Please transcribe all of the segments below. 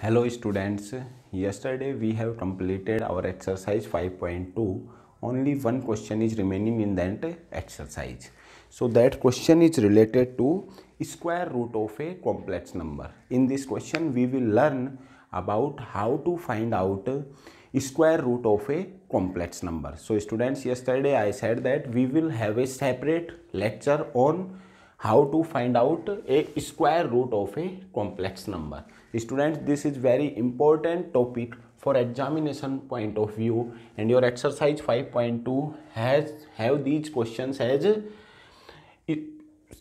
Hello students, yesterday we have completed our exercise 5.2. Only one question is remaining in that exercise. So that question is related to square root of a complex number. In this question we will learn about how to find out square root of a complex number. So students, yesterday I said that we will have a separate lecture on how to find out a square root of a complex number. Students, this is very important topic for examination point of view, and your exercise 5.2 have these questions as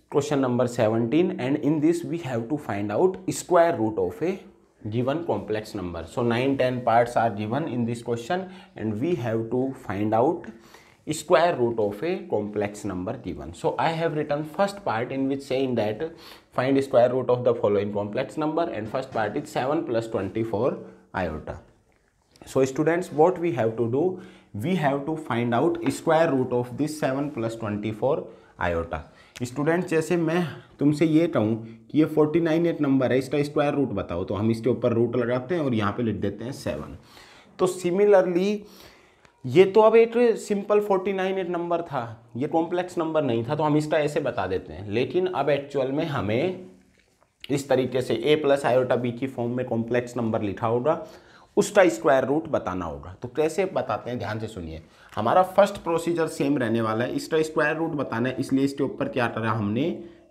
question number 17, and in this we have to find out square root of a given complex number. So 9-10 parts are given in this question, and we have to find out square root of a complex number given. So I have written first part in which saying that find square root of the following complex number, and first part is 7 plus 24 iota. So students, what we have to do, we have to find out square root of this 7 plus 24 iota. Student, जैसे मैं तुमसे ये कहूँ कि ये 49 एक number है, इसका स्क्वायर रूट बताओ, तो हम इसके ऊपर रूट लगाते हैं और यहाँ पे लिख देते हैं 7. तो सिमिलरली ये तो अब एक सिंपल 49 एक नंबर था, ये कॉम्प्लेक्स नंबर नहीं था, तो हम इसका ऐसे बता देते हैं. लेकिन अब एक्चुअल में हमें इस तरीके से a प्लस आयोटा बी की फॉर्म में कॉम्प्लेक्स नंबर लिखा होगा, उसका स्क्वायर रूट बताना होगा. तो कैसे बताते हैं, ध्यान से सुनिए. हमारा फर्स्ट प्रोसीजर सेम रहने वाला है, इसका स्क्वायर रूट बताना है, इसलिए इसके ऊपर क्या करा, हमने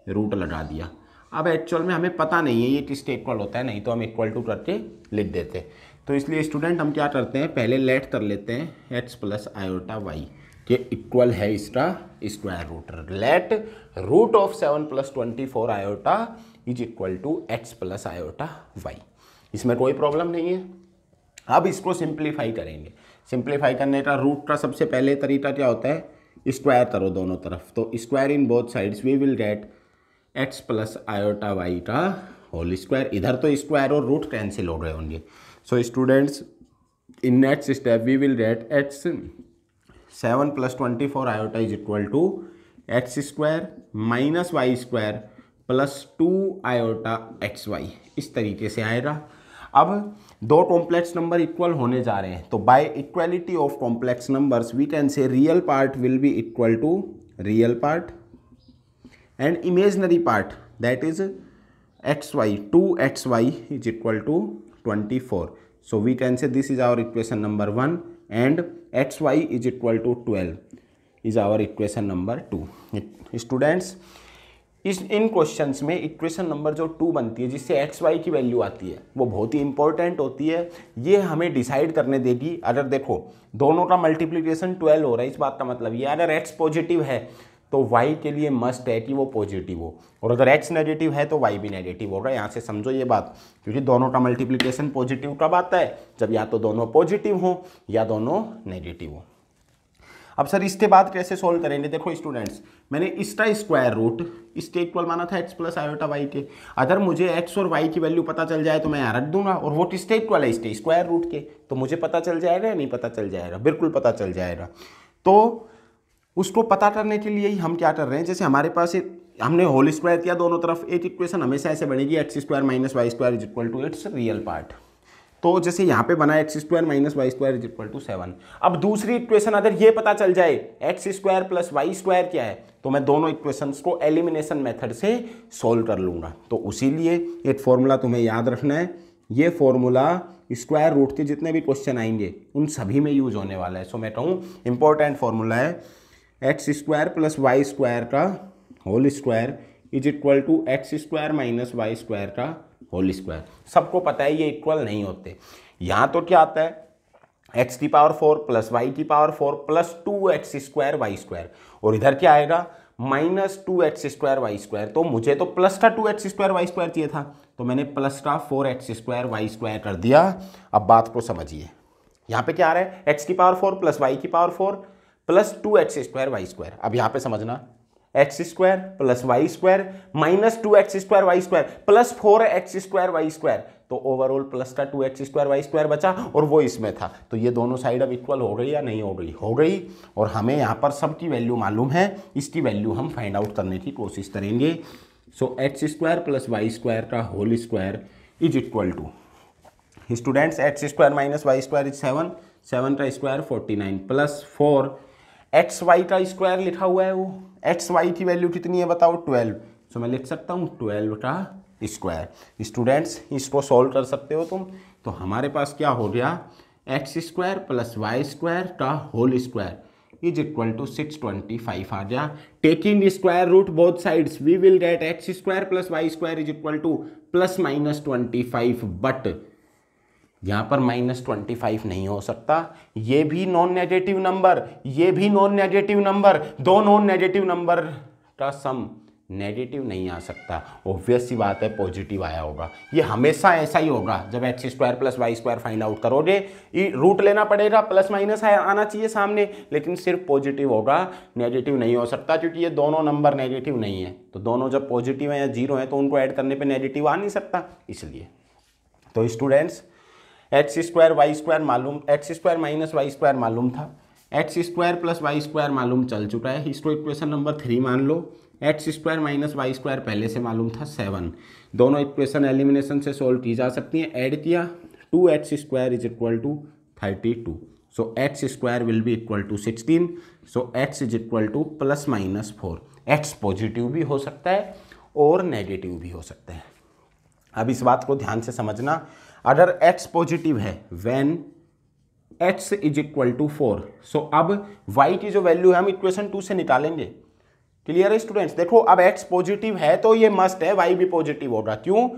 रूट लगा दिया. अब एक्चुअल में हमें पता नहीं है ये किसके इक्वल होता है, नहीं तो हम इक्वल टू करके लिख देते. तो इसलिए स्टूडेंट हम क्या करते हैं, पहले लेट कर लेते हैं एक्स प्लस आयोटा वाई के इक्वल है इसका square root. Let root of 7 plus 24 iota is equal to x plus iota y. इसमें कोई प्रॉब्लम नहीं है. अब इसको सिंप्लीफाई करेंगे. सिंप्लीफाई करने का रूट का सबसे पहले तरीका क्या होता है, स्क्वायर करो दोनों तरफ. तो square in both sides we will get x plus iota y का होल स्क्वायर. इधर तो स्क्वायर और रूट कैंसिल हो गए होंगे. So students, in next step we will get x 7 plus 24 iota is equal to x square minus y square plus 2 iota x y. इस तरीके से आएगा. अब दो कॉम्प्लेक्स नंबर इक्वल होने जा रहे हैं, तो by equality of complex numbers we can say real part will be equal to real part and imaginary part that is x y 2xy is equal to 24. So we can say this is our equation number 1 and xy is equal to 12 is our equation number 2. Students, इन questions में equation number जो 2 बनती है, जिससे x Y की value आती है, वो बहुत ही इंपॉर्टेंट होती है. ये हमें डिसाइड करने देगी. अगर देखो दोनों का मल्टीप्लिकेशन 12 हो रहा है, इस बात का मतलब ये अगर एक्स पॉजिटिव है तो वाई के लिए मस्ट है कि वो पॉजिटिव हो, और अगर एक्स नेगेटिव है तो वाई भी नेगेटिव होगा. यहाँ से समझो ये बात, क्योंकि दोनों का मल्टीप्लिकेशन पॉजिटिव कब आता है, जब या तो दोनों पॉजिटिव हो या दोनों नेगेटिव हो. अब सर इसके बाद कैसे सोल्व करेंगे, देखो स्टूडेंट्स, मैंने इसका स्क्वायर रूट इसके इक्वल माना था एक्स प्लस आयोटा वाई के. अगर मुझे एक्स और वाई की वैल्यू पता चल जाए तो मैं यहाँ रख दूंगा, और वो किसके इक्वल है, इसके स्क्वायर रूट के. तो मुझे पता चल जाएगा या नहीं पता चल जाएगा, बिल्कुल पता चल जाएगा. तो उसको पता करने के लिए ही हम क्या कर रहे हैं, जैसे हमारे पास हमने होल स्क्वायर किया दोनों तरफ, एक इक्वेशन हमेशा ऐसे बनेगी x square minus y square is equal to its real part. तो जैसे यहाँ पे बना x square minus y square is equal to 7. अब दूसरी इक्वेशन अगर ये पता चल जाए x square plus y square क्या है, तो मैं दोनों इक्वेशंस को एलिमिनेशन मेथड से सोल्व कर लूँगा. तो उसीलिए एक फॉर्मूला तुम्हें याद रखना है. ये फॉर्मूला स्क्वायर रूट के जितने भी क्वेश्चन आएंगे उन सभी में यूज होने वाला है. सो मैं कहूँ इंपॉर्टेंट फॉर्मूला है x square plus y square का whole square is equal to x square minus y square का होल स्क्वायर. सबको पता है ये इक्वल नहीं होते. यहाँ तो क्या आता है, एक्स की पावर 4 प्लस वाई की power 4 plus 2x square y square, और इधर क्या आएगा minus 2x square y square. तो मुझे तो प्लस का 2x स्क्वायर वाई स्क्वायर चाहिए था, तो मैंने प्लस का 4x स्क्वायर वाई स्क्वायर कर दिया. अब बात को समझिए, यहाँ पे क्या आ रहा है, एक्स की पावर 4 प्लस वाई की power 4 plus 2x square y square. अब यहाँ पे समझना, x square plus y square minus 2x square y square plus 4x square y square. तो ओवरऑल प्लस का 2x स्क्वायर वाई स्क्वायर बचा, और वो इसमें था. तो ये दोनों साइड अब इक्वल हो गई या नहीं हो गई, हो गई. और हमें यहाँ पर सबकी वैल्यू मालूम है, इसकी वैल्यू हम फाइंड आउट करने की कोशिश करेंगे. So x square plus y square का whole square is equal to students x square minus y square is 7, 7 का स्क्वायर 49 प्लस 4 एक्स वाई का स्क्वायर लिखा हुआ है, वो एक्स वाई की वैल्यू कितनी है बताओ 12, सो मैं लिख सकता हूँ 12 का स्क्वायर। स्टूडेंट्स इसको सॉल्व कर सकते हो तुम, तो हमारे पास क्या हो गया x square plus y square का whole square is equal to 625 आ गया। Taking square root both sides we will get x square plus y square is equal to plus minus 25, but यहाँ पर माइनस 25 नहीं हो सकता, ये भी नॉन नेगेटिव नंबर, ये भी नॉन नेगेटिव नंबर, दो नॉन नेगेटिव नंबर का सम नेगेटिव नहीं आ सकता। ऑब्वियस सी बात है पॉजिटिव आया होगा, ये हमेशा ऐसा ही होगा। जब x square plus y square find out करोगे रूट लेना पड़ेगा, प्लस माइनस आना चाहिए सामने, लेकिन सिर्फ पॉजिटिव होगा, नेगेटिव नहीं हो सकता, क्योंकि ये दोनों नंबर नेगेटिव नहीं है। तो दोनों जब पॉजिटिव है या जीरो है तो उनको ऐड करने पर नेगेटिव आ नहीं सकता, इसलिए। तो students x square y square मालूम, x square minus y square मालूम था, x square plus y square मालूम चल चुका है, इसको इक्वेशन नंबर 3 मान लो। X square minus y square पहले से मालूम था 7, दोनों इक्वेशन एलिमिनेशन से सोल्व की जा सकती हैं। ऐड किया 2x square is equal to 32, so x square will be equal to 16, so x is equal to plus minus 4। X positive भी हो सकता है और नेगेटिव भी हो सकता है। अब इस बात को ध्यान से समझना, अगर x पॉजिटिव है when x is equal to 4, so अब y की जो वैल्यू है हम इक्वेशन 2 से निकालेंगे। क्लियर है स्टूडेंट्स? देखो अब x पॉजिटिव है तो ये मस्ट है y भी पॉजिटिव होगा, क्यों?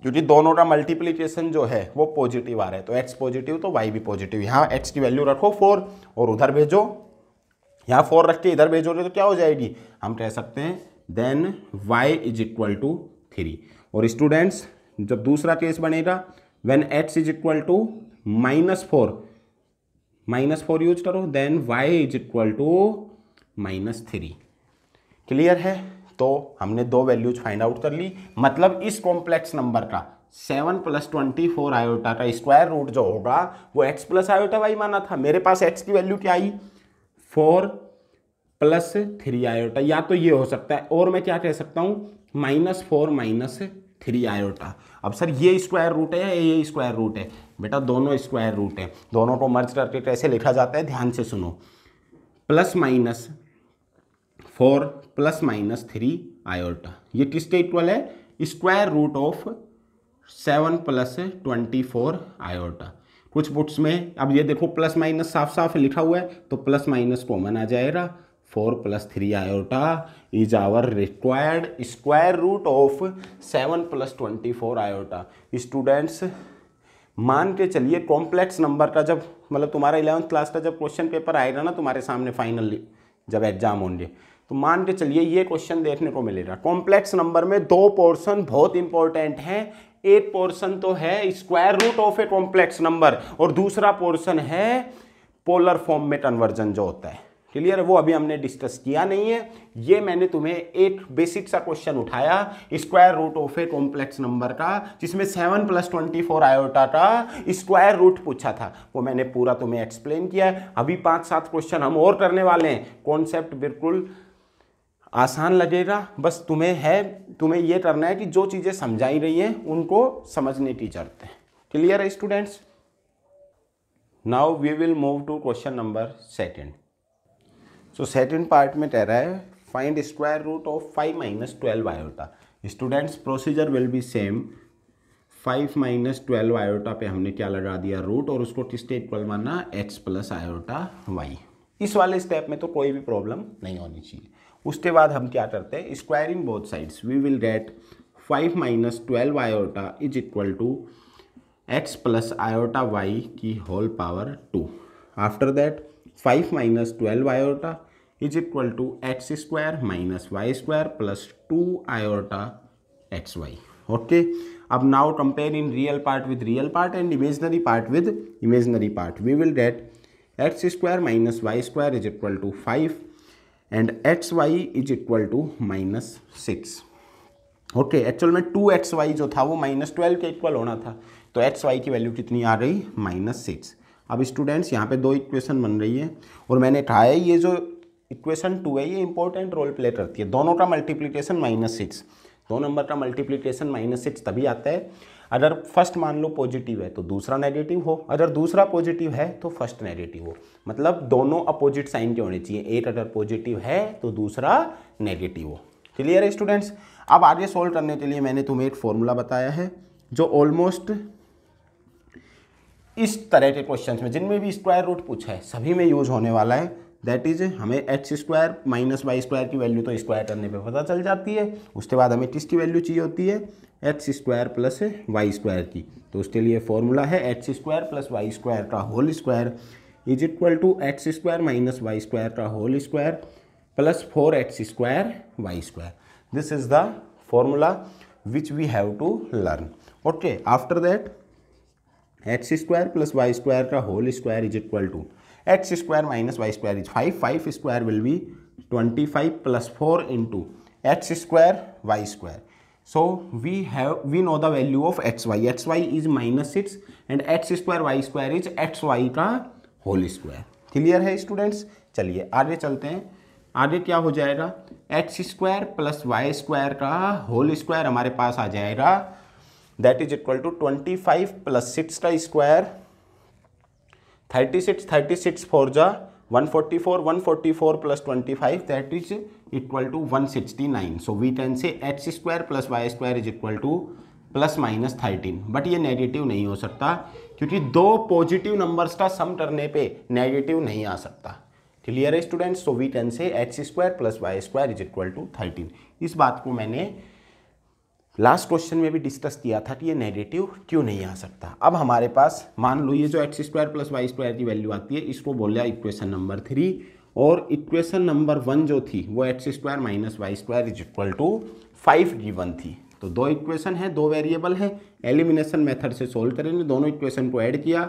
क्योंकि दोनों का मल्टीप्लीकेशन जो है वो पॉजिटिव आ रहा है, तो x पॉजिटिव तो y भी पॉजिटिव। यहाँ x की वैल्यू रखो 4 और उधर भेजो, यहाँ 4 रख के इधर भेजोगे तो क्या हो जाएगी, हम कह सकते हैं then y is equal to 3। और स्टूडेंट्स जब दूसरा केस बनेगा when x is equal to -4 use करो, then y is equal to -3। Clear है? तो हमने दो वैल्यूज फाइंड आउट कर ली, मतलब इस कॉम्प्लेक्स नंबर का 7 + 24 आयोटा का स्क्वायर रूट जो होगा वो x प्लस आयोटा वाई माना था। मेरे पास x की वैल्यू क्या आई 4 + 3 आयोटा, या तो ये हो सकता है, और मैं क्या कह सकता हूँ -4 - 3 आयोटा। अब सर ये स्क्वायर रूट है या ये स्क्वायर रूट है? बेटा दोनों स्क्वायर रूट है, दोनों को मर्ज करके कैसे लिखा जाता है ध्यान से सुनो। +-4 +-3 आयोटा, ये किसके इक्वल है? Square root of 7 + 24 iota. कुछ बुक्स में अब ये देखो प्लस माइनस साफ साफ लिखा हुआ है, तो प्लस माइनस कॉमन आ जाएगा। 4 + 3 iota is our required square root of 7 + 24 iota. Students मान के चलिए कॉम्प्लेक्स नंबर का जब मतलब तुम्हारा 11th क्लास का जब क्वेश्चन पेपर आएगा ना तुम्हारे सामने फाइनल जब एग्जाम होंगे, तो मान के चलिए ये क्वेश्चन देखने को मिलेगा। कॉम्प्लेक्स नंबर में दो पोर्शन बहुत इंपॉर्टेंट हैं। एक पोर्शन तो है square root of a complex number और दूसरा पोर्शन है पोलर फॉर्म में कन्वर्जन जो होता है। क्लियर है? वो अभी हमने डिस्कस किया नहीं है, ये मैंने तुम्हें एक बेसिक सा क्वेश्चन उठाया square root of a complex number का, जिसमें 7 + 24 आयोटा का स्क्वायर रूट पूछा था, वो मैंने पूरा तुम्हें एक्सप्लेन किया है। अभी 5-7 क्वेश्चन हम और करने वाले हैं। कॉन्सेप्ट बिल्कुल आसान लगेगा, बस तुम्हें ये करना है कि जो चीज़ें समझाई रही हैं उनको समझने की जरूरत है। क्लियर है students? Now we will move to question number 2। So second part में कह रहा है find square root of 5 - 12 iota. Students procedure will be same. 5 - 12 iota पे हमने क्या लगा दिया रूट, और उसको किसके इक्वल माना x प्लस आयोटा वाई। इस वाले स्टेप में तो कोई भी प्रॉब्लम नहीं होनी चाहिए। उसके बाद हम क्या करते हैं squaring both sides, we will get 5 - 12 iota is equal to x plus iota y की whole power 2। After that 5 - 12 iota is equal to x square minus y square plus 2 iota x y. Okay, अब now compare in real part with real part and imaginary part with imaginary part. We will get x square minus y square is equal to 5 and x y is equal to -6। Okay, actual में 2xy जो था वो -12 के equal होना था, तो xy की value कितनी आ गई -6। अब स्टूडेंट्स यहाँ पे दो इक्वेशन बन रही है, और मैंने कहा है ये जो इक्वेशन 2 है ये इंपॉर्टेंट रोल प्ले करती है। दोनों का मल्टीप्लिकेशन -6, दो नंबर का मल्टीप्लिकेशन -6 तभी आता है अगर फर्स्ट मान लो पॉजिटिव है तो दूसरा नेगेटिव हो, अगर दूसरा पॉजिटिव है तो फर्स्ट नेगेटिव हो, मतलब दोनों अपोजिट साइन के होने चाहिए, एक अगर पॉजिटिव है तो दूसरा नेगेटिव हो। क्लियर है स्टूडेंट्स। अब आगे सोल्व करने के लिए मैंने तुम्हें एक फॉर्मूला बताया है जो ऑलमोस्ट इस तरह के क्वेश्चंस में जिनमें भी स्क्वायर रूट पूछा है सभी में यूज होने वाला है। दैट इज हमें x square minus y square की वैल्यू तो स्क्वायर करने पे पता चल जाती है, उसके बाद हमें किसकी वैल्यू चाहिए होती है, x square plus y square की। तो उसके लिए फॉर्मूला है x square plus y square का whole square is equal to x square minus y square का whole square plus 4x square y square. This is the formula which we have to learn. Okay, after that x square plus y square का whole square is equal to x square minus y square is 5, 5 square will be 25 plus 4 into x square y square. So we know the value of x y is -6 and x square y square is x y का whole square. Clear है students. चलिए आगे चलते हैं। आगे क्या हो जाएगा, x square plus y square का होल स्क्वायर हमारे पास आ जाएगा, that is equal to 25 plus 6 का स्क्वायर 36, 36 4 जा 144, 144 plus 25 that is equal to 169। So we can say x square plus y square is equal to plus minus 13, but ये negative नहीं हो सकता क्योंकि दो पॉजिटिव नंबर्स का सम करने पे नेगेटिव नहीं आ सकता। क्लियर है students. So we can say x square plus y square is equal to 13। इस बात को मैंने लास्ट क्वेश्चन में भी डिस्कस किया था कि ये नेगेटिव क्यों नहीं आ सकता। अब हमारे पास मान लो ये जो x square plus y square की वैल्यू आती है इसको बोल इक्वेशन नंबर 3, और इक्वेशन नंबर 1 जो थी वो x square minus y square is equal to 5 given थी। तो दो इक्वेशन है, दो वेरिएबल है, एलिमिनेशन मेथड से सोल्व करेंगे, दोनों इक्वेशन को ऐड किया,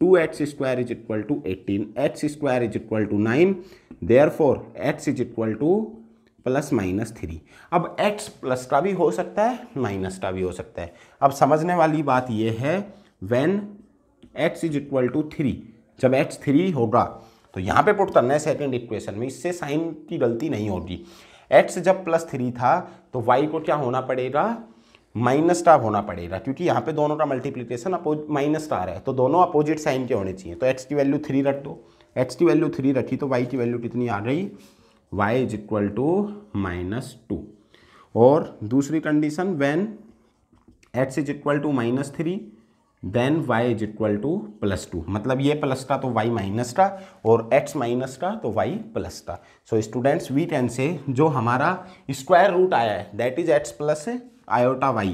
2x square is equal to 18, x square is equal to 9, therefore x is equal to plus minus 3। अब x प्लस का भी हो सकता है माइनस का भी हो सकता है। अब समझने वाली बात यह है when x is equal to 3, जब x 3 होगा तो यहाँ पे पुट करना है सेकंड इक्वेशन में, इससे साइन की गलती नहीं होगी। x जब प्लस 3 था तो y को क्या होना पड़ेगा, माइनस का होना पड़ेगा, क्योंकि यहाँ पे दोनों का मल्टीप्लिकेशन माइनस का आ रहा है तो दोनों अपोजिट साइन के होने चाहिए। तो x की वैल्यू 3 रख दो, x की वैल्यू 3 रखी तो y की वैल्यू कितनी आ गई, y इज इक्वल टू -2। और दूसरी condition when x is equal to -3 then y is equal to +2, मतलब ये प्लस का तो y माइनस का और x माइनस का तो y प्लस का। सो स्टूडेंट्स वी कैन से जो हमारा स्क्वायर रूट आया है that is x plus iota y,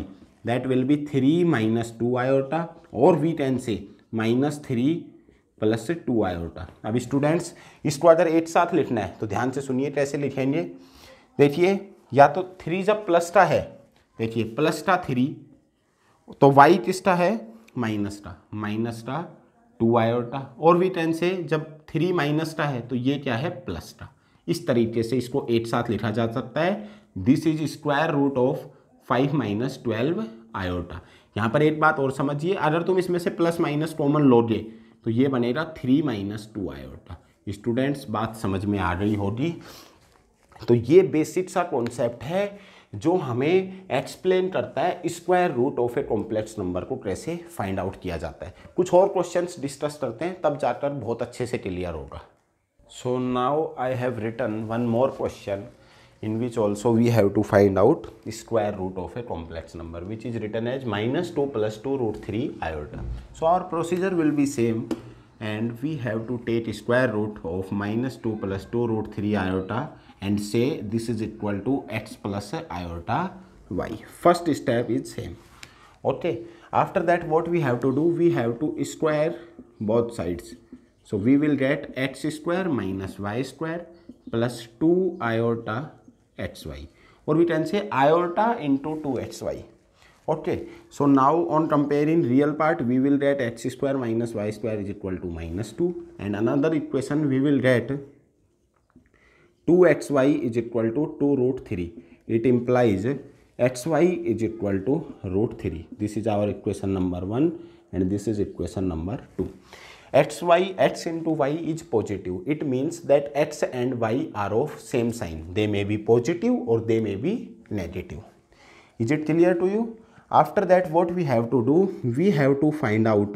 that will be 3 - 2 iota, और वी कैन से -3 प्लस 2 आयोटा। अब स्टूडेंट्स इसको अगर एक साथ लिखना है तो ध्यान से सुनिए कैसे लिखेंगे। देखिए या तो 3 जब प्लस का है, देखिए प्लस का 3 तो y किसका है, माइनस का 2 आयोटा, और भी टेन से जब 3 माइनस का है तो ये क्या है, प्लस का। इस तरीके से इसको एक साथ लिखा जा सकता है। This is square root of 5 - 12 iota. यहाँ पर एक बात और समझिए, अगर तुम इसमें से प्लस माइनस कॉमन लोगे तो ये बनेगा 3 - 2 आयोटा। स्टूडेंट्स बात समझ में आ रही होगी। तो ये बेसिक सा कॉन्सेप्ट है जो हमें एक्सप्लेन करता है square root of a complex number को कैसे फाइंड आउट किया जाता है। कुछ और क्वेश्चंस डिस्कस करते हैं तब जाकर बहुत अच्छे से क्लियर होगा। So now I have written one more question in which also we have to find out square root of a complex number which is written as -2 + 2 √3 iota. So our procedure will be same and we have to take square root of -2 + 2 √3 iota and say this is equal to x plus iota y. First step is same. Okay, after that what we have to do, we have to square both sides. So we will get x square minus y square plus 2 iota xy, or we can say iota into 2xy. Okay, so now on comparing real part we will get x square minus y square is equal to -2, and another equation we will get 2xy is equal to 2 √3. It implies xy is equal to √3. This is our equation number 1 and this is equation number 2. x into y is positive. It means that x and y are of same sign. They may be positive or they may be negative. Is it clear to you? After that, what we have to do? We have to find out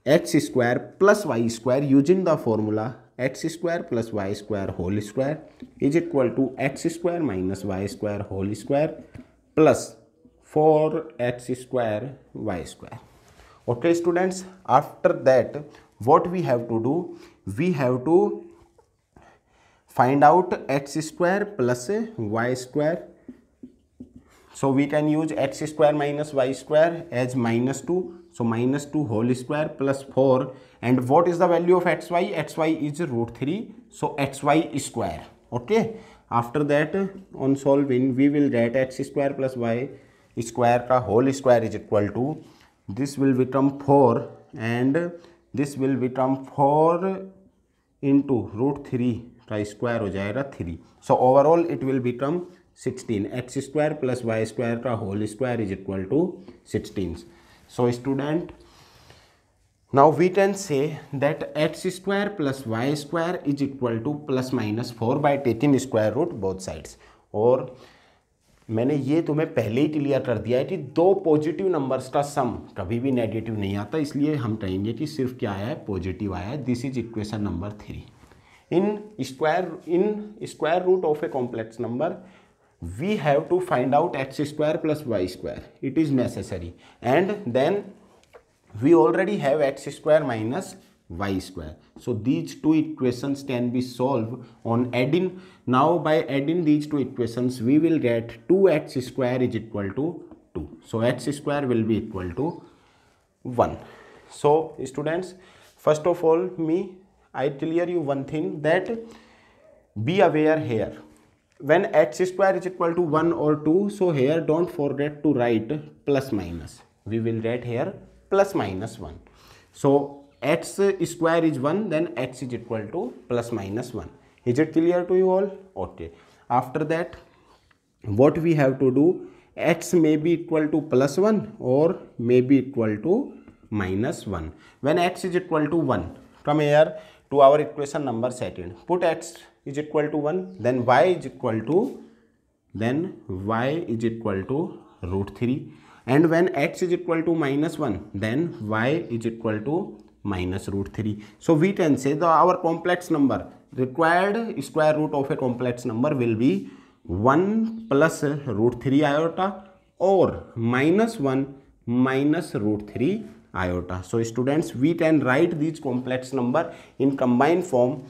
x square plus y square using the formula x square plus y square whole square is equal to x square minus y square whole square plus 4x square y square. Okay students, after that what we have to do? We have to find out x square plus y square. So we can use x square minus y square as minus 2. So minus 2 whole square plus 4. And what is the value of xy? Xy is root 3. So xy square. Okay. After that, on solving, we will get x square plus y square का whole square is equal to, this will become 4 and this will become 4 into root 3 का square हो जाएगा 3. So overall it will become 16. X square plus y square का whole square is equal to 16. So student, now we can say that x square plus y square is equal to plus minus 4 by taking square root both sides. और मैंने ये तुम्हें पहले ही clear कर दिया है कि दो पॉजिटिव नंबर्स का सम कभी भी नेगेटिव नहीं आता, इसलिए हम कहेंगे कि सिर्फ क्या आया है? पॉजिटिव आया है. This is equation number 3. In square root of a complex number we have to find out x square plus y square. It is necessary. And then we already have x square minus y square. So these two equations can be solved on adding. Now by adding these two equations, we will get 2x square is equal to 2. So x square will be equal to 1. So students, first of all, I clear you one thing, that be aware here. When x square is equal to 1 or 2, so here don't forget to write plus minus. We will write here plus minus 1. So x square is 1, then x is equal to plus minus 1. Is it clear to you all? Okay. After that, what we have to do? X may be equal to plus 1 or may be equal to minus 1. When x is equal to 1, come here to our equation number 2. Put x is equal to 1, then y is equal to root 3. And when x is equal to minus 1, then y is equal to minus root 3. So we can say that our complex number, required square root of a complex number will be 1 plus root 3 iota or minus 1 minus root 3 iota. So students, we can write these complex number in combined form.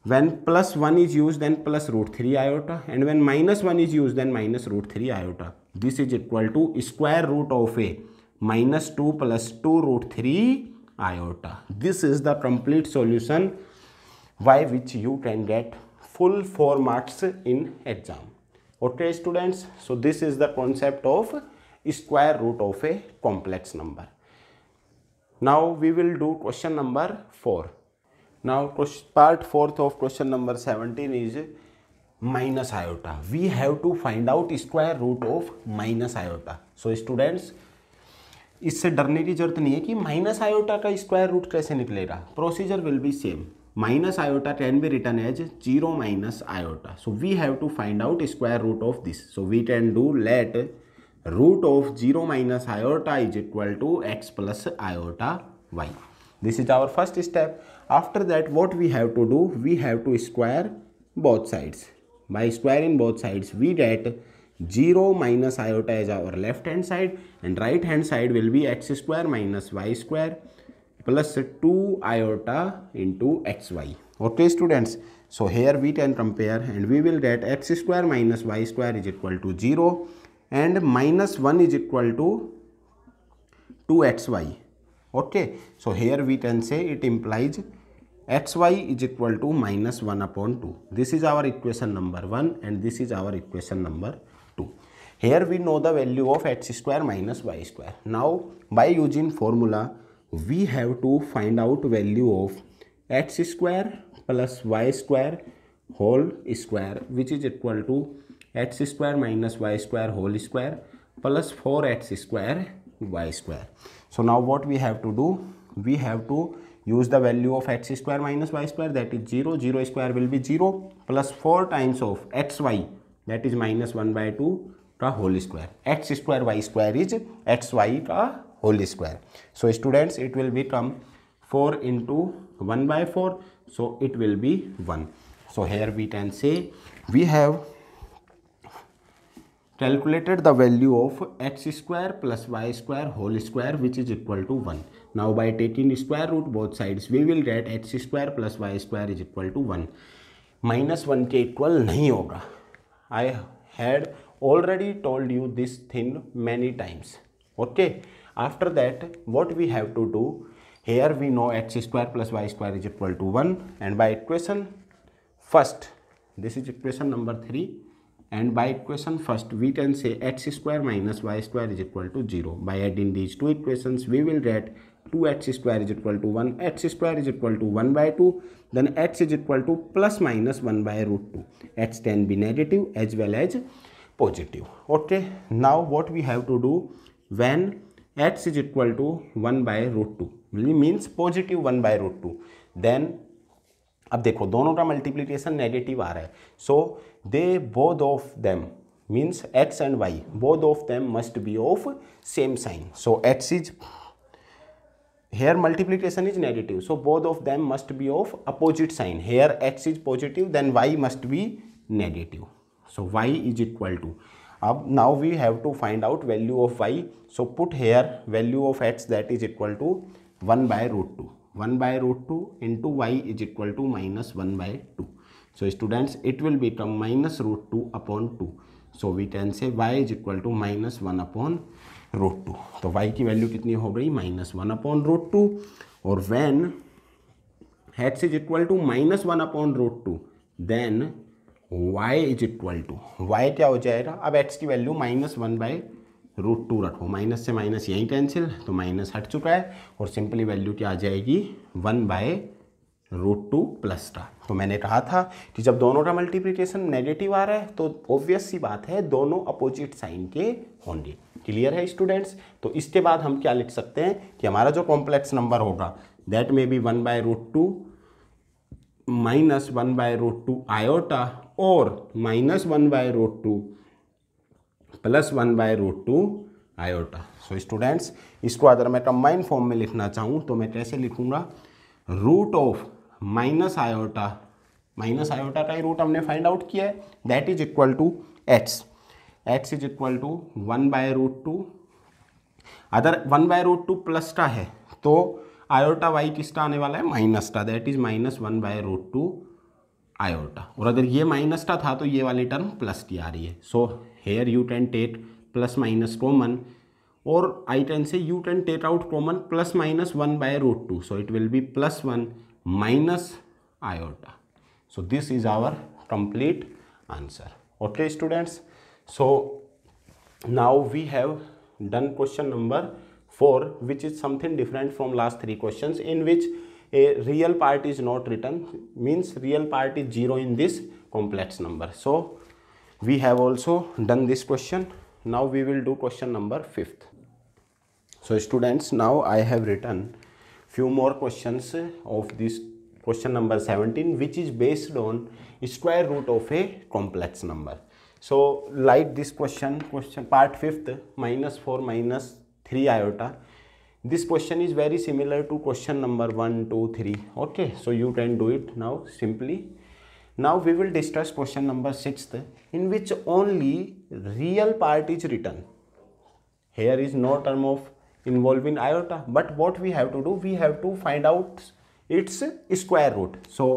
When plus 1 is used, then plus root 3 iota, and when minus 1 is used, then minus root 3 iota. This is equal to square root of a minus 2 plus 2 root 3 iota. This is the complete solution by which you can get full 4 marks in exam. Okay students, so this is the concept of square root of a complex number. Now we will do question number 4. Now part 4th of question number 17 is minus iota. We have to find out square root of minus iota. So students, इससे डरने की जरूरत नहीं है कि minus iota का square root कैसे निकलेगा. Procedure will be same. Minus iota can be written as 0 minus iota. So we have to find out square root of this. So we can do let root of 0 minus iota is equal to x plus iota y. This is our first step. After that, what we have to do? We have to square both sides. By squaring both sides, we get 0 minus iota as our left hand side, and right hand side will be x square minus y square plus 2 iota into xy. Okay students, so here we can compare and we will get x square minus y square is equal to 0 and minus 1 is equal to 2xy. Okay, so here we can say it implies xy is equal to minus 1 upon 2. This is our equation number 1 and this is our equation number 2. Here we know the value of x square minus y square. Now by using formula, we have to find out value of x square plus y square whole square, which is equal to x square minus y square whole square plus 4x square y square. So now what we have to do? We have to use the value of x square minus y square, that is 0. 0 square will be 0 plus 4 times of xy, that is minus 1 by 2 का whole square, x square y square is x y का whole square. So students, it will become 4 into 1 by 4, so it will be 1. So here we can say we have calculated the value of x square plus y square whole square which is equal to 1. Now by taking square root both sides we will get x square plus y square is equal to 1. -1 के equal नहीं होगा. I had already told you this thing many times. Okay. After that what we have to do, here we know x square plus y square is equal to 1, and by equation first, this is equation number 3, and by equation first we can say x square minus y square is equal to 0. By adding these two equations we will get 2x square is equal to 1, x square is equal to 1 by 2, then x is equal to plus minus 1 by root 2. X can be negative as well as positive. Okay, now what we have to do, when x is equal to 1 by root 2 means positive 1 by root 2, then अब देखो दोनों का multiplication negative आ रहा है, so they both of them means x and y both of them must be of same sign. So x is here multiplication is negative, so both of them must be of opposite sign. Here x is positive, then y must be negative, so y is equal to, now we have to find out value of y, so put here value of x, that is equal to 1 by root 2. 1 by root 2 into y is equal to minus 1 by 2. So students, it will become minus root 2 upon 2. So we can say y is equal to minus 1 upon root 2. तो y की value कितनी हो गई, minus 1 upon root 2. और when x is equal to minus 1 upon root 2, then y is equal to, y क्या हो जाएगा, अब x की वैल्यू minus 1 by रूट 2 रखो, माइनस से माइनस यहीं कैंसिल, तो माइनस हट चुका है, और सिंपली वैल्यू क्या आ जाएगी 1 बाय रूट 2 प्लस का. तो मैंने कहा था कि जब दोनों का मल्टीप्लिकेशन नेगेटिव आ रहा है तो ऑब्वियस सी बात है दोनों अपोजिट साइन के होंगे. क्लियर है स्टूडेंट्स. तो इसके बाद हम क्या लिख सकते हैं कि हमारा जो कॉम्प्लेक्स नंबर होगा that may be 1 by root 2 minus 1 by root 2 iota और minus 1 by root 2 plus 1 by root 2 iota. So students, इसको अगर मैं कंबाइन फॉर्म में लिखना चाहूँ तो मैं कैसे लिखूँगा, रूट ऑफ माइनस आयोटा का ही रूट हमने फाइंड आउट किया है, that is equal to x is equal to 1 by root 2. अगर 1 बाय रूट 2 प्लस का है तो आयोटा वाई किसका आने वाला है, माइनस का, that is minus 1 by root 2 iota. और अगर ये माइनस का था तो ये वाली टर्म प्लस की आ रही है. So here you can take plus minus common, और I can say you can take out common plus minus 1 by root 2, so it will be plus 1 minus iota. So this is our complete answer. Okay students, so now we have done question number 4 which is something different from last 3 questions in which a real part is not written, means real part is 0 in this complex number. So we have also done this question. Now we will do question number 5th. So students, now I have written few more questions of this question number 17 which is based on square root of a complex number. So like this question part 5th, -4 -3 iota, this question is very similar to question number 1 2 3. Okay, so you can do it now simply. Now we will discuss question number 6th in which only real part is written. Here is no term of involving iota, but what we have to do, we have to find out its square root. So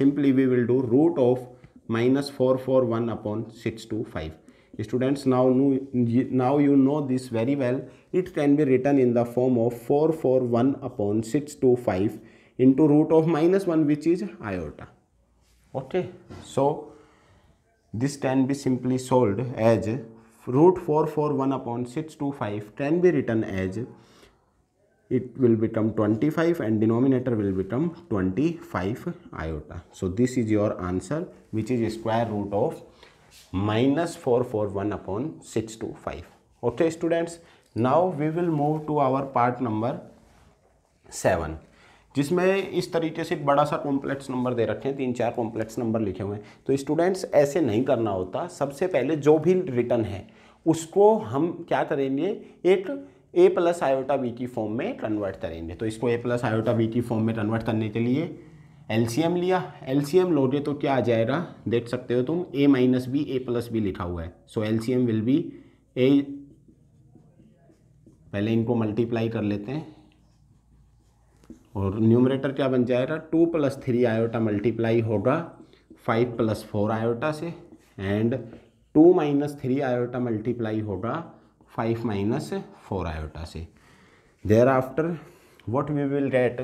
simply we will do root of -441 upon 625. Students, now you know this very well. It can be written in the form of 441 upon 625 into root of -1 which is iota. Okay, so this can be simply solved as root 441 upon 625 can be written as, it will become 25 and denominator will become 25 iota. So this is your answer, which is square root of -441 upon 625. Okay students, now we will move to our part number 7 जिसमें इस तरीके से एक बड़ा सा complex number दे रखे हैं, 3-4 complex number लिखे हुए हैं. तो स्टूडेंट्स ऐसे नहीं करना होता. सबसे पहले जो भी रिटर्न है उसको हम क्या करेंगे, एक a प्लस आयोटा बी की फॉर्म में कन्वर्ट करेंगे। तो इसको a प्लस आयोटा बी की फॉर्म में कन्वर्ट करने के लिए एलसीएम लिया, एलसीएम लोगे तो क्या आ जाएगा, देख सकते हो तुम, a minus b a plus b लिखा हुआ है। So LCM will be a, पहले इनको मल्टीप्लाई कर लेते हैं और न्यूमरेटर क्या बन जाएगा, 2 प्लस 3 आयोटा मल्टीप्लाई होगा 5 प्लस 4 आयोटा से, एंड 2 माइनस 3 आयोटा मल्टीप्लाई होगा 5 माइनस 4 आयोटा से। Thereafter what we will get,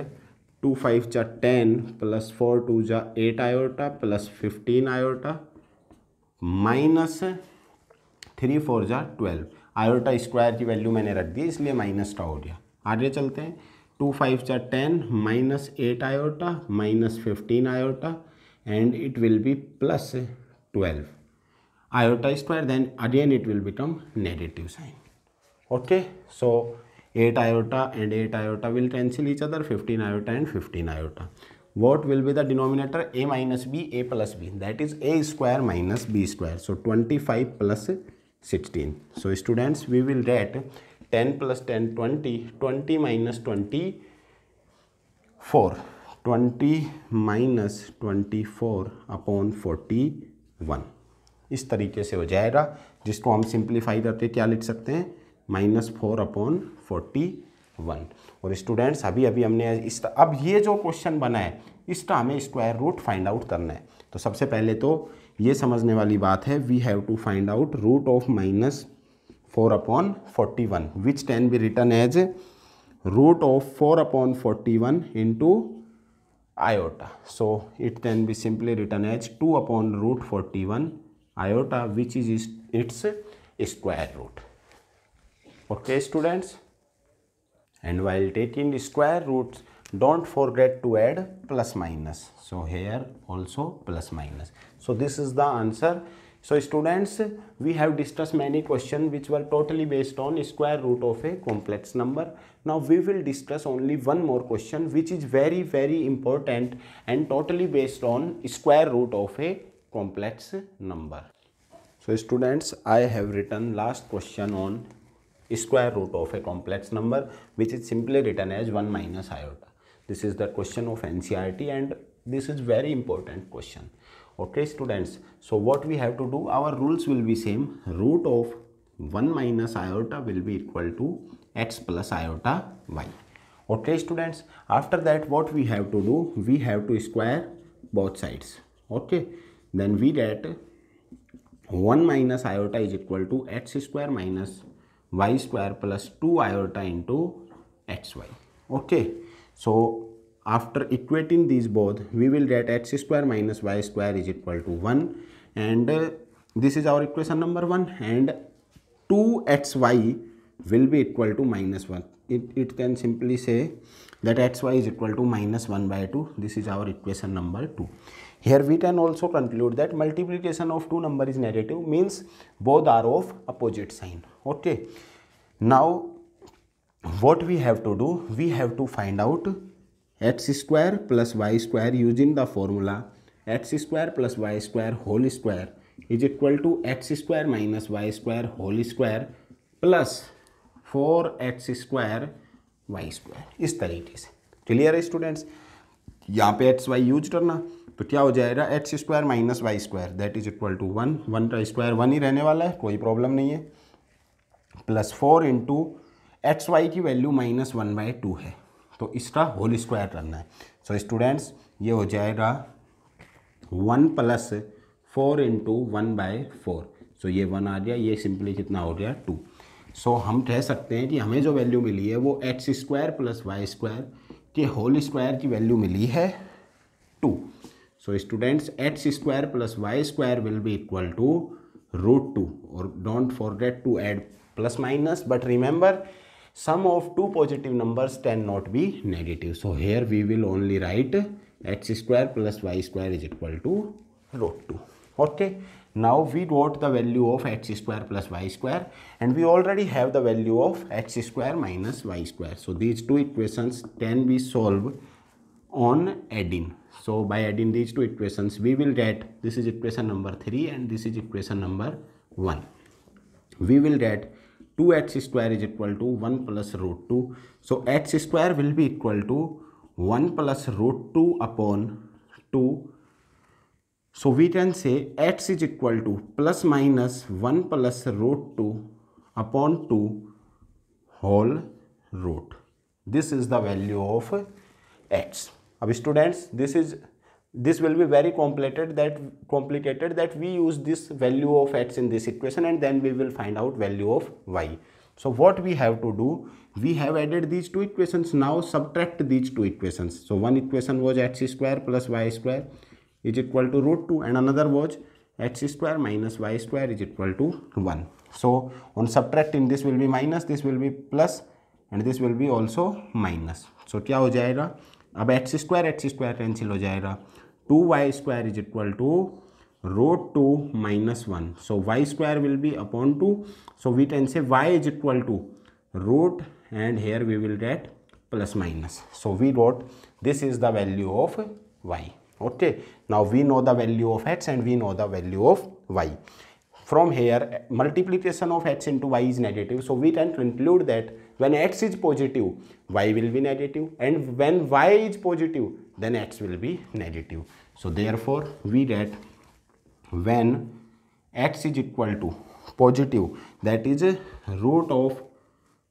2 5 जा 10 प्लस 4 2 जा 8 आयोटा प्लस 15 आयोटा माइनस 3 4 जा 12 आयोटा स्क्वायर की वैल्यू मैंने रख दी इसलिए माइनस का हो गया। आगे चलते हैं, 2 5 जा 10 minus 8 iota minus 15 iota and it will be plus 12 iota square, then again it will become negative sign. Okay, so 8 iota and 8 iota will cancel each other, 15 iota and 15 iota. What will be the denominator? A minus b, a plus b, that is a square minus b square. So 25 plus 16. So students, we will get 10 plus 10 20, 20 minus 24, 20 minus 24 upon 41 इस तरीके से हो जाएगा, जिसको हम simplify करके क्या लिख सकते हैं, -4 अपॉन 41। और स्टूडेंट्स अभी अभी हमने अब ये जो क्वेश्चन बना है इसका हमें स्क्वायर रूट फाइंड आउट करना है। तो सबसे पहले तो ये समझने वाली बात है, we have to find out root of -4 upon 41 which can be written as root of 4 upon 41 into iota. So it can be simply written as 2 upon root 41 iota, which is its square root. Okay students, and while taking the square roots don't forget to add plus minus, so here also plus minus. So this is the answer. So students, we have discussed many questions which were totally based on square root of a complex number. Now we will discuss only one more question which is very very important and totally based on square root of a complex number. So students, I have written last question on square root of a complex number which is simply written as 1 minus iota. This is the question of NCERT and this is very important question. Okay students, so what we have to do, our rules will be same, root of 1 minus iota will be equal to x plus iota y. Okay students, after that what we have to do, we have to square both sides. Okay, then we get 1 minus iota is equal to x square minus y square plus 2 iota into xy. Okay, so after equating these both we will get x square minus y square is equal to 1 and this is our equation number 1 and 2xy will be equal to -1. It can simply say that xy is equal to -1 by 2. This is our equation number 2. Here we can also conclude that multiplication of two number is negative, means both are of opposite sign. Okay, now what we have to do, we have to find out x square plus y square using the formula x square plus y square whole square is equal to x square minus y square whole square plus 4x square y square. इस तरीके से clear है students. यहाँ पे x Y use करना तो क्या हो जाएगा, x square minus y square that is equal to 1, 1 का स्क्वायर 1 ही रहने वाला है, कोई प्रॉब्लम नहीं है, प्लस 4 इंटू एक्स वाई की वैल्यू -1/2 है तो इसका होल स्क्वायर करना है। सो स्टूडेंट्स ये हो जाएगा 1 प्लस 4 इंटू 1/4। सो ये 1 आ गया, ये सिंपली कितना हो गया 2। सो हम कह सकते हैं कि हमें जो वैल्यू मिली है वो x square plus y square के होल स्क्वायर की वैल्यू मिली है 2। So students x square plus y square will be equal to √2 और don't forget to add plus minus, but remember sum of two positive numbers cannot be negative. So here we will only write x square plus y square is equal to √2. Okay, now we got the value of x square plus y square and we already have the value of x square minus y square. So these two equations can be solved on adding. So by adding these two equations we will get, this is equation number 3 and this is equation number 1. we will get 2h square is equal to 1 plus root 2. So h square will be equal to 1 plus root 2 upon 2. So we can say h is equal to plus minus 1 plus root 2 upon 2 whole root. This is the value of h. Now students, this will be very complicated that we use this value of x in this equation, and then we will find out value of y. So what we have to do, we have added these two equations. Now subtract these two equations. So one equation was x square plus y square is equal to root 2, and another was x square minus y square is equal to 1. So on subtracting, this will be minus, this will be plus, and this will be also minus. So क्या हो जाएगा, अब x square cancel हो जाएगा. 2y square is equal to root 2 minus 1. So y square will be upon 2. So we can say y is equal to root, and here we will get plus minus. So we wrote this is the value of y. Okay, now we know the value of x and we know the value of y. From here, multiplication of x into y is negative. So we can conclude that when x is positive, y will be negative, and when y is positive, then x will be negative. So therefore, we get when x is equal to positive, that is root of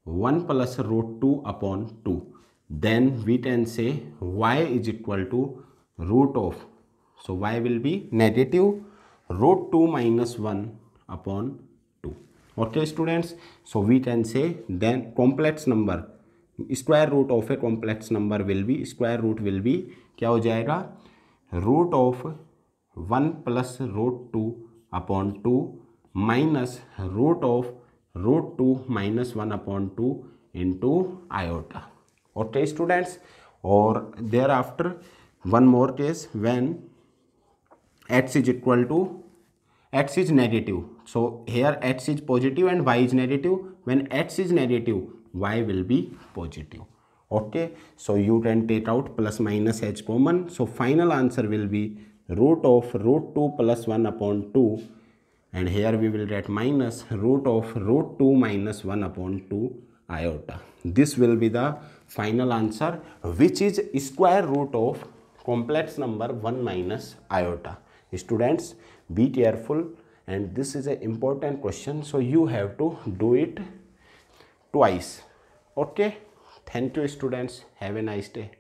1 plus root 2 upon 2, then we can say y is equal to root of, so y will be negative root 2 minus 1 upon 2. Okay students, so we can say then complex number, square root of a complex number will be, square root will be क्या हो जाएगा, root of 1 plus root 2 upon 2 minus root of root 2 minus 1 upon 2 into iota. Okay students, or thereafter one more case, when x is equal to, x is negative. So here x is positive and y is negative. When x is negative, y will be positive. Okay, so you can take out plus minus as common. So final answer will be root of root 2 plus 1 upon 2, and here we will get minus root of root 2 minus 1 upon 2 iota. This will be the final answer, which is square root of complex number 1 minus iota. Students, be careful, and this is an important question, so you have to do it twice. Okay, thank you students, have a nice day.